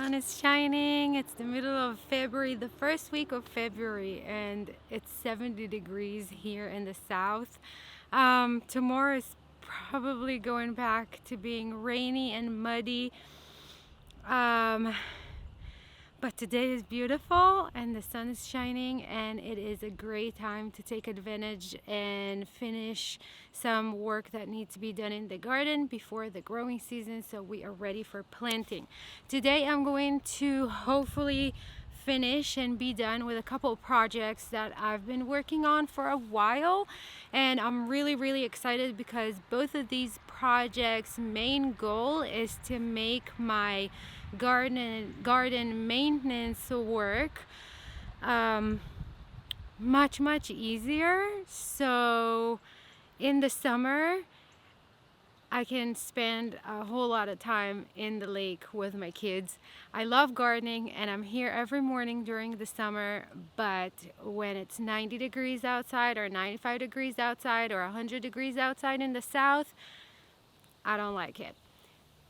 sun is shining. It's the middle of February, the first week of February, and it's 70 degrees here in the south. Tomorrow is probably going back to being rainy and muddy. But today is beautiful and the sun is shining, and it is a great time to take advantage and finish some work that needs to be done in the garden before the growing season, so we are ready for planting. Today I'm going to hopefully finish and be done with a couple of projects that I've been working on for a while, and I'm really excited because both of these projects' main goal is to make my garden maintenance work much easier. So in the summer I can spend a whole lot of time in the lake with my kids. I love gardening and I'm here every morning during the summer, but when it's 90 degrees outside or 95 degrees outside or 100 degrees outside in the south, I don't like it.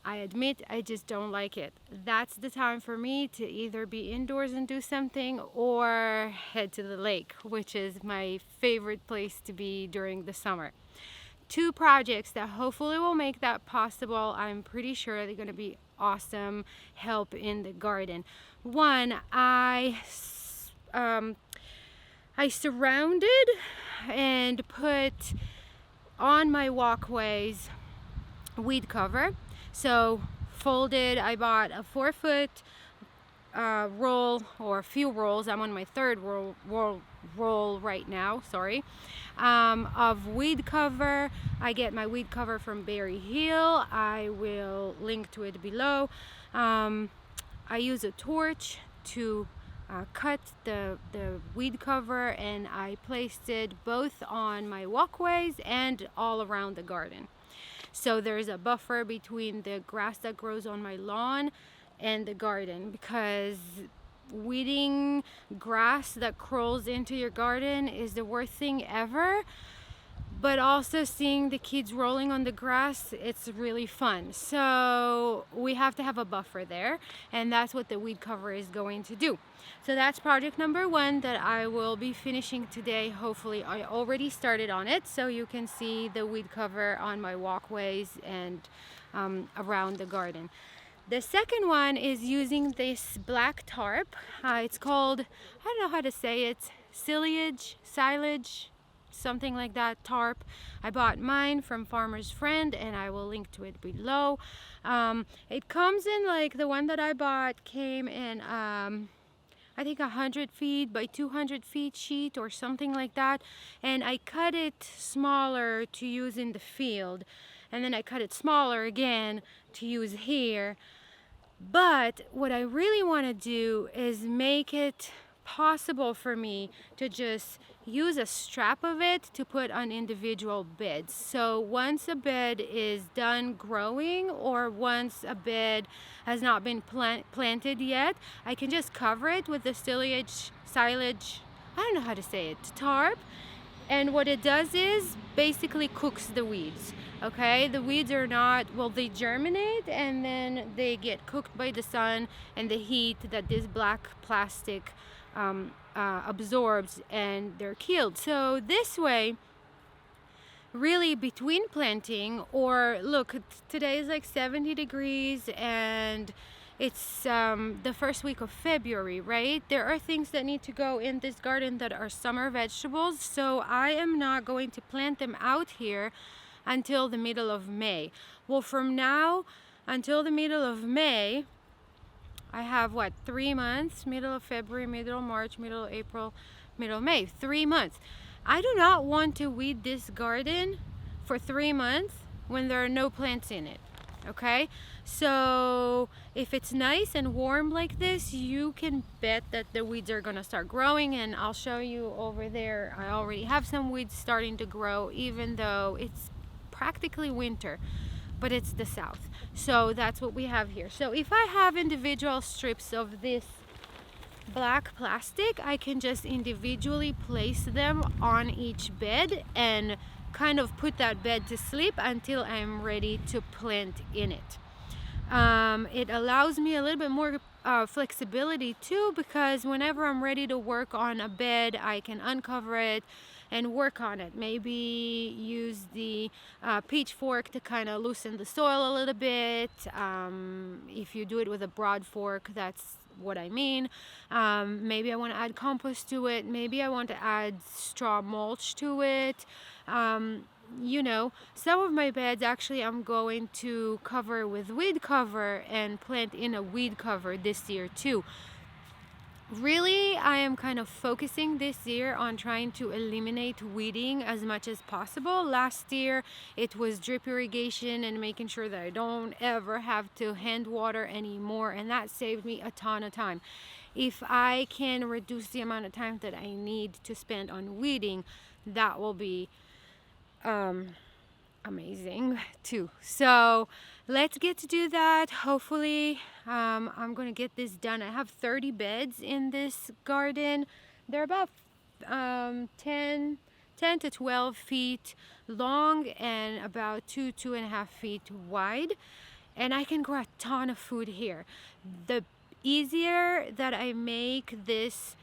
I admit I just don't like it. That's the time for me to either be indoors and do something or head to the lake, which is my favorite place to be during the summer. Two projects that hopefully will make that possible. I'm pretty sure they're going to be awesome help in the garden. One, I surrounded and put on my walkways weed cover. So folded, I bought a 4-foot roll, or a few rolls. I'm on my third roll right now, sorry, of weed cover. I get my weed cover from Berry Hill. I will link to it below. I use a torch to cut the weed cover, and I placed it both on my walkways and all around the garden. So there's a buffer between the grass that grows on my lawn and the garden, because weeding grass that crawls into your garden is the worst thing ever. But also seeing the kids rolling on the grass, it's really fun. So we have to have a buffer there, and that's what the weed cover is going to do. So that's project number one that I will be finishing today. Hopefully I already started on it, so you can see the weed cover on my walkways and around the garden. The second one is using this black tarp. It's called, I don't know how to say it, silage, something like that, tarp. I bought mine from Farmer's Friend, and I will link to it below. It comes in, like, the one that I bought came in I think 100 feet by 200 feet sheet or something like that, and I cut it smaller to use in the field, and then I cut it smaller again to use here. But what I really want to do is make it possible for me to just use a strap of it to put on individual beds. So once a bed is done growing, or once a bed has not been planted yet, I can just cover it with the silage, I don't know how to say it, tarp. And what it does is basically cooks the weeds. Okay, the weeds are not, well, they germinate and then they get cooked by the sun and the heat that this black plastic absorbs, and they're killed. So this way, really, between planting, or look, today is like 70 degrees and it's the first week of February, right? There are things that need to go in this garden that are summer vegetables, so I am not going to plant them out here until the middle of May. Well, from now until the middle of May, I have, what, 3 months? Middle of February, middle of March, middle of April, middle of May. 3 months. I do not want to weed this garden for 3 months when there are no plants in it. Okay? So if it's nice and warm like this, you can bet that the weeds are gonna start growing, and I'll show you over there. I already have some weeds starting to grow, even though it's practically winter, but it's the south. So that's what we have here. So if I have individual strips of this black plastic, I can just individually place them on each bed and kind of put that bed to sleep until I'm ready to plant in it. It allows me a little bit more flexibility too, because whenever I'm ready to work on a bed, I can uncover it and work on it. Maybe use the pitchfork to kind of loosen the soil a little bit. If you do it with a broad fork, that's what I mean. Maybe I want to add compost to it. Maybe I want to add straw mulch to it. You know, some of my beds actually I'm going to cover with weed cover and plant in a weed cover this year too. Really, I am kind of focusing this year on trying to eliminate weeding as much as possible. Last year it was drip irrigation and making sure that I don't ever have to hand water anymore, and that saved me a ton of time. If I can reduce the amount of time that I need to spend on weeding, that will be amazing too. So let's get to do that. Hopefully I'm gonna get this done. I have 30 beds in this garden. They're about 10 to 12 feet long and about 2.5 feet wide, and I can grow a ton of food here. The easier that I make this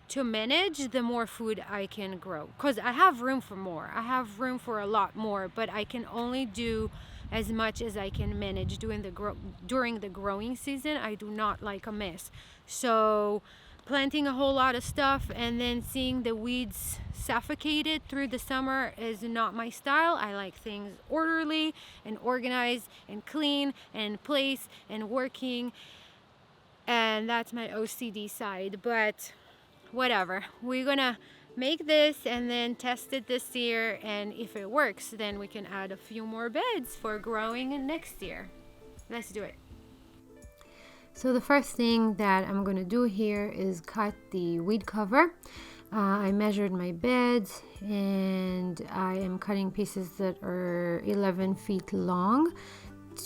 to manage, the more food I can grow, because I have room for more. I have room for a lot more, but I can only do as much as I can manage during the growing season. I do not like a mess. So planting a whole lot of stuff and then seeing the weeds suffocated through the summer is not my style. I like things orderly and organized and clean and in place and working, and that's my OCD side. But whatever, we're gonna make this and then test it this year, and if it works, then we can add a few more beds for growing next year. Let's do it. So the first thing that I'm gonna do here is cut the weed cover. I measured my beds and I am cutting pieces that are 11 feet long.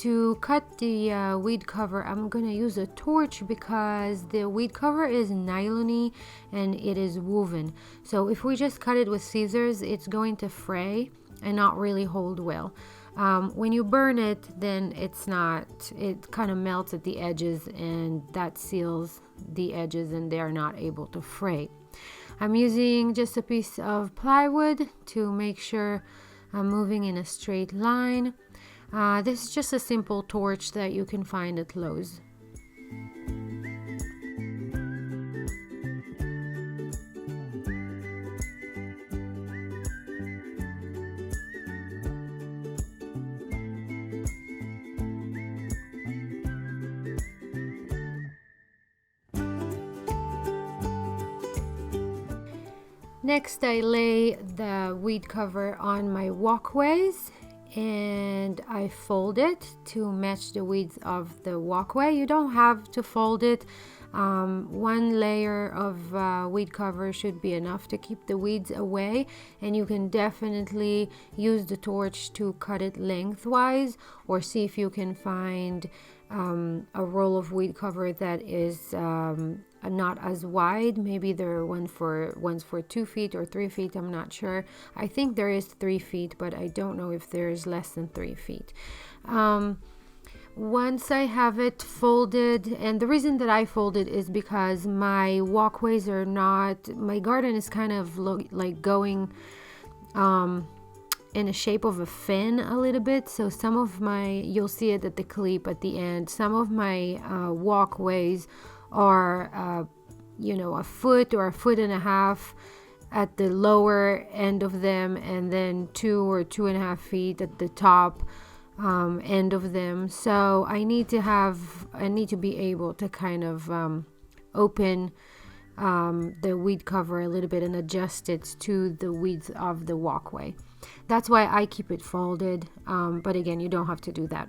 To cut the weed cover, I'm going to use a torch because the weed cover is nylon-y and it is woven. So if we just cut it with scissors, it's going to fray and not really hold well. When you burn it, then it kind of melts at the edges, and that seals the edges and they are not able to fray. I'm using just a piece of plywood to make sure I'm moving in a straight line. This is just a simple torch that you can find at Lowe's. Next, I lay the weed cover on my walkways and I fold it to match the width of the walkway. You don't have to fold it. One layer of weed cover should be enough to keep the weeds away, and you can definitely use the torch to cut it lengthwise, or see if you can find a roll of weed cover that is not as wide. Maybe there are ones for 2 feet or 3 feet. I'm not sure. I think there is 3 feet, but I don't know if there is less than 3 feet. Once I have it folded, and the reason that I fold it is because my walkways are not, my garden is kind of like going in the shape of a fin a little bit. So some of you'll see it at the clip at the end, some of my walkways are a foot or a foot and a half at the lower end of them, and then 2 or 2.5 feet at the top end of them. So I need to be able to kind of open the weed cover a little bit and adjust it to the width of the walkway. That's why I keep it folded, but again, you don't have to do that.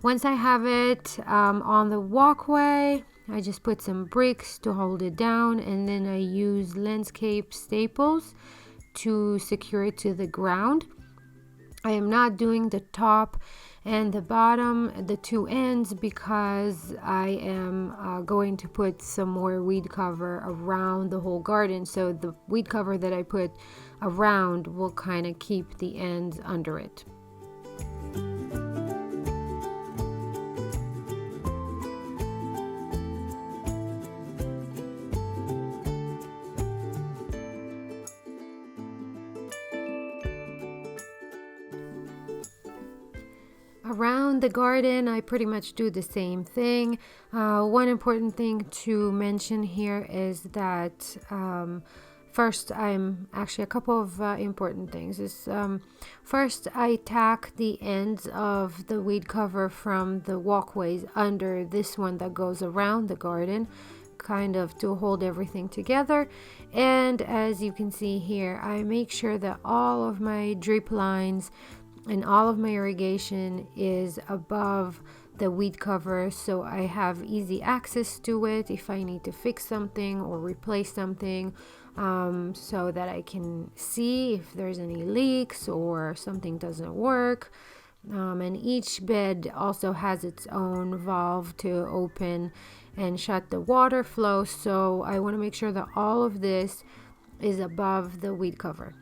Once I have it on the walkway, I just put some bricks to hold it down, and then I use landscape staples to secure it to the ground. I am not doing the top and the bottom, the two ends, because I am going to put some more weed cover around the whole garden. So the weed cover that I put around will kind of keep the ends under it. Around the garden, I pretty much do the same thing. One important thing to mention here is that first, I'm actually a couple of important things. First, I tack the ends of the weed cover from the walkways under this one that goes around the garden, kind of to hold everything together. And as you can see here, I make sure that all of my drip lines and all of my irrigation is above the weed cover, so I have easy access to it if I need to fix something or replace something, so that I can see if there's any leaks or something doesn't work. And each bed also has its own valve to open and shut the water flow, so I want to make sure that all of this is above the weed cover.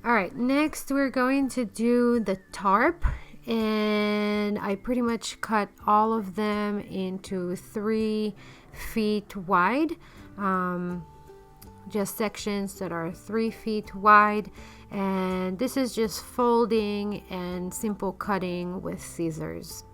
All right, next we're going to do the tarp, and I pretty much cut all of them into 3 feet wide, just sections that are 3 feet wide, and this is just folding and simple cutting with scissors.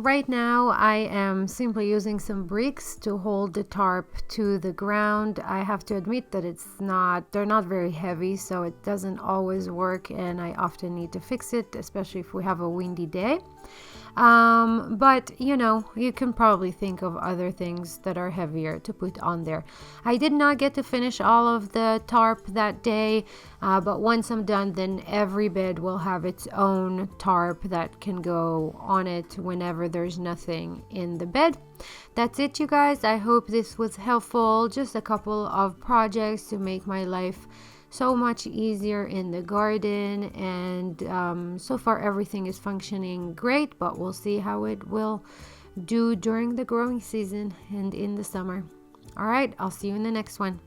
Right now I am simply using some bricks to hold the tarp to the ground. I have to admit that they're not very heavy, so it doesn't always work, and I often need to fix it, especially if we have a windy day. But you can probably think of other things that are heavier to put on there. I did not get to finish all of the tarp that day, but once I'm done, then every bed will have its own tarp that can go on it whenever there's nothing in the bed. That's it, you guys. I hope this was helpful. Just a couple of projects to make my life so much easier in the garden, and so far everything is functioning great, but we'll see how it will do during the growing season and in the summer. All right, I'll see you in the next one.